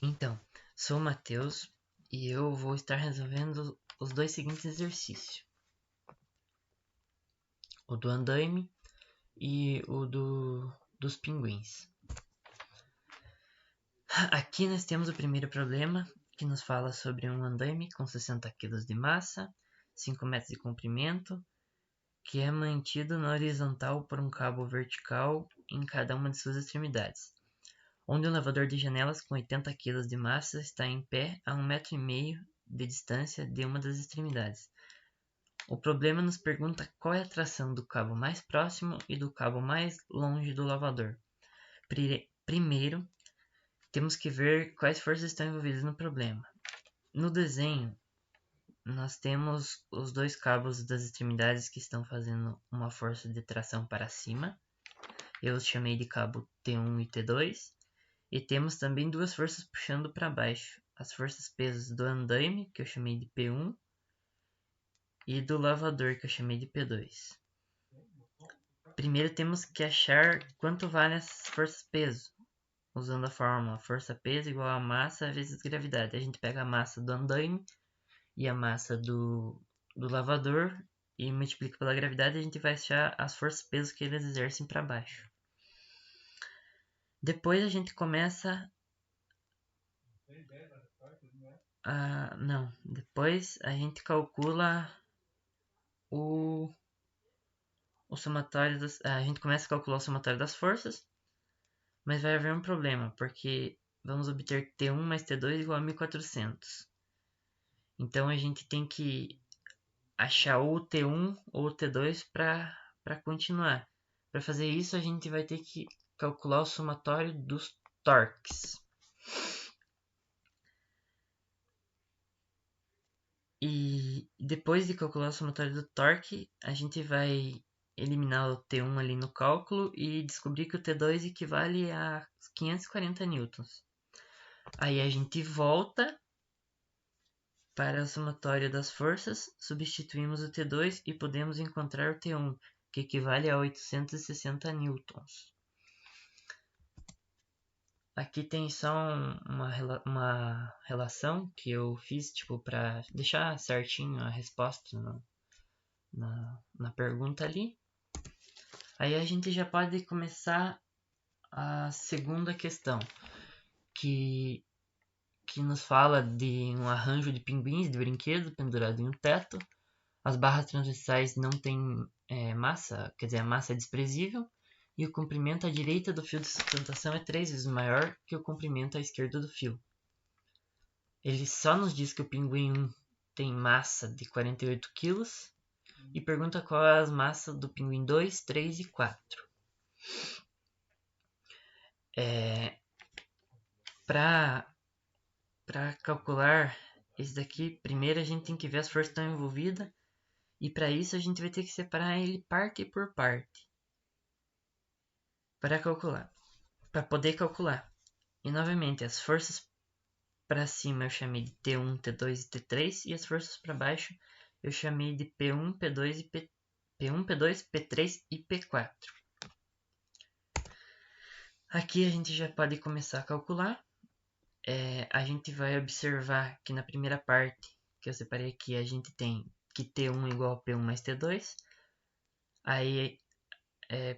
Então, sou o Matheus e eu vou estar resolvendo os dois seguintes exercícios: o do andaime e o dos pinguins. Aqui nós temos o primeiro problema, que nos fala sobre um andaime com 60 kg de massa, 5 metros de comprimento, que é mantido na horizontal por um cabo vertical em cada uma de suas extremidades, onde um lavador de janelas com 80 kg de massa está em pé a 1,5 m de distância de uma das extremidades. O problema nos pergunta qual é a tração do cabo mais próximo e do cabo mais longe do lavador. Primeiro, temos que ver quais forças estão envolvidas no problema. No desenho, nós temos os dois cabos das extremidades que estão fazendo uma força de tração para cima. Eu os chamei de cabo T1 e T2. E temos também duas forças puxando para baixo. As forças pesos do andaime, que eu chamei de P1, e do lavador, que eu chamei de P2. Primeiro temos que achar quanto vale essas forças peso, usando a fórmula força peso igual a massa vezes gravidade. A gente pega a massa do andaime e a massa do lavador e multiplica pela gravidade, e a gente vai achar as forças peso que eles exercem para baixo. Depois a gente começa não, depois a gente calcula o somatório a gente começa a calcular o somatório das forças, mas vai haver um problema, porque vamos obter T1 mais T2 igual a 1400. Então a gente tem que achar ou o T1 ou o T2 para continuar. Para fazer isso, a gente vai ter que calcular o somatório dos torques. E depois de calcular o somatório do torque, a gente vai eliminar o T1 ali no cálculo e descobrir que o T2 equivale a 540 newtons. Aí a gente volta para o somatório das forças, substituímos o T2 e podemos encontrar o T1, que equivale a 860 newtons. Aqui tem só uma relação que eu fiz para deixar certinho a resposta na pergunta ali. Aí a gente já pode começar a segunda questão, que nos fala de um arranjo de pinguins de brinquedo pendurado em um teto. As barras transversais não têm massa, quer dizer, a massa é desprezível, e o comprimento à direita do fio de sustentação é 3 vezes maior que o comprimento à esquerda do fio. Ele só nos diz que o pinguim 1 tem massa de 48 kg e pergunta qual é as massas do pinguim 2, 3 e 4. Para calcular esse daqui, primeiro a gente tem que ver as forças que estão envolvidas, e para isso a gente vai ter que separar ele parte por parte para poder calcular. E novamente, as forças para cima eu chamei de T1, T2 e T3, e as forças para baixo eu chamei de P1, P2 e P1, P2, P3 e P4. Aqui a gente já pode começar a calcular. A gente vai observar que na primeira parte que eu separei aqui, a gente tem que T1 igual a P1 mais T2. Aí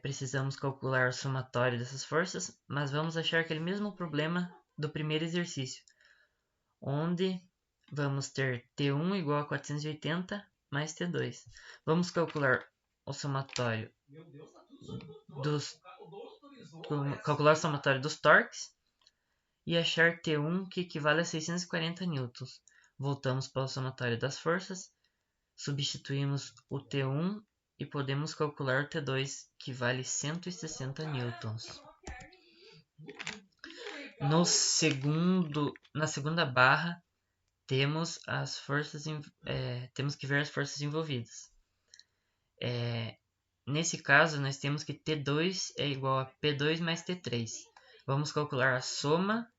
precisamos calcular o somatório dessas forças, mas vamos achar aquele mesmo problema do primeiro exercício, onde vamos ter T1 igual a 480 mais T2. Vamos calcular o somatório dos torques e achar T1, que equivale a 640 newtons. Voltamos para o somatório das forças, substituímos o T1 e podemos calcular o T2, que vale 160 newtons. Na segunda barra, temos que ver as forças envolvidas. Nesse caso, nós temos que T2 é igual a P2 mais T3. Vamos calcular a soma,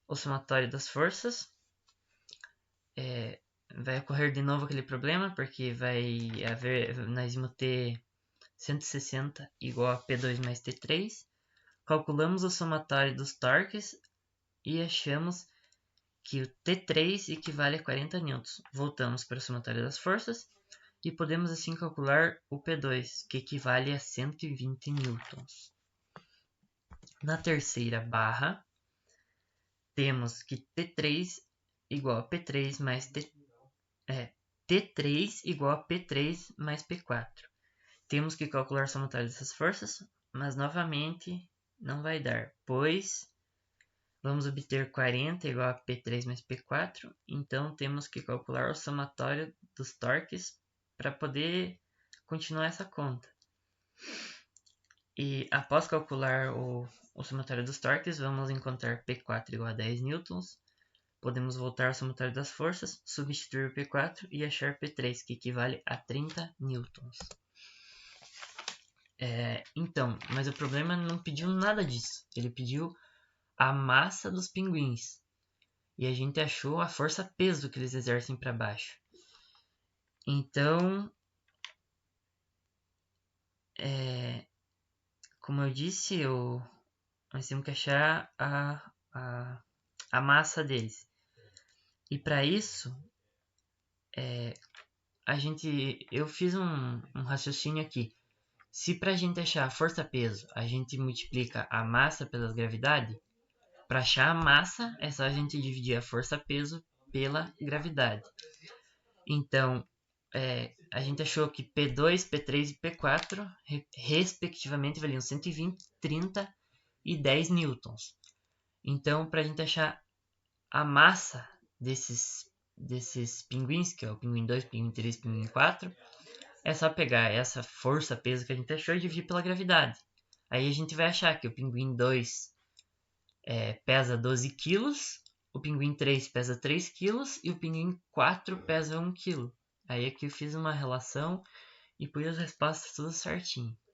o somatório das forças. Vai ocorrer de novo aquele problema, porque nós vamos ter 160 igual a P2 mais T3. Calculamos o somatório dos torques e achamos que o T3 equivale a 40 newtons. Voltamos para a somatória das forças e podemos assim calcular o P2, que equivale a 120 newtons. Na terceira barra, temos que T3 igual a P3 mais T3 igual a P3 mais P4. Temos que calcular a somatória dessas forças, mas novamente não vai dar, pois vamos obter 40 igual a P3 mais P4, então temos que calcular o somatório dos torques para poder continuar essa conta. E após calcular o somatório dos torques, vamos encontrar P4 igual a 10 newtons. Podemos voltar ao somatório das forças, substituir o P4 e achar P3, que equivale a 30 newtons. Então, mas o problema não pediu nada disso. Ele pediu a massa dos pinguins. E a gente achou a força-peso que eles exercem para baixo. Então, como eu disse, nós temos que achar a massa deles. E para isso, eu fiz um raciocínio aqui. Se para a gente achar a força-peso, a gente multiplica a massa pela gravidade, para achar a massa é só a gente dividir a força-peso pela gravidade. Então, a gente achou que P2, P3 e P4, respectivamente, valiam 120, 30 e 10 newtons. Então, para a gente achar a massa desses pinguins, que é o pinguim 2, pinguim 3 e pinguim 4, é só pegar essa força-peso que a gente achou e dividir pela gravidade. Aí a gente vai achar que o pinguim 2 pesa 12 kg, o pinguim 3 pesa 3 kg e o pinguim 4 pesa 1 kg. Aí aqui eu fiz uma relação e pus as respostas tudo certinho.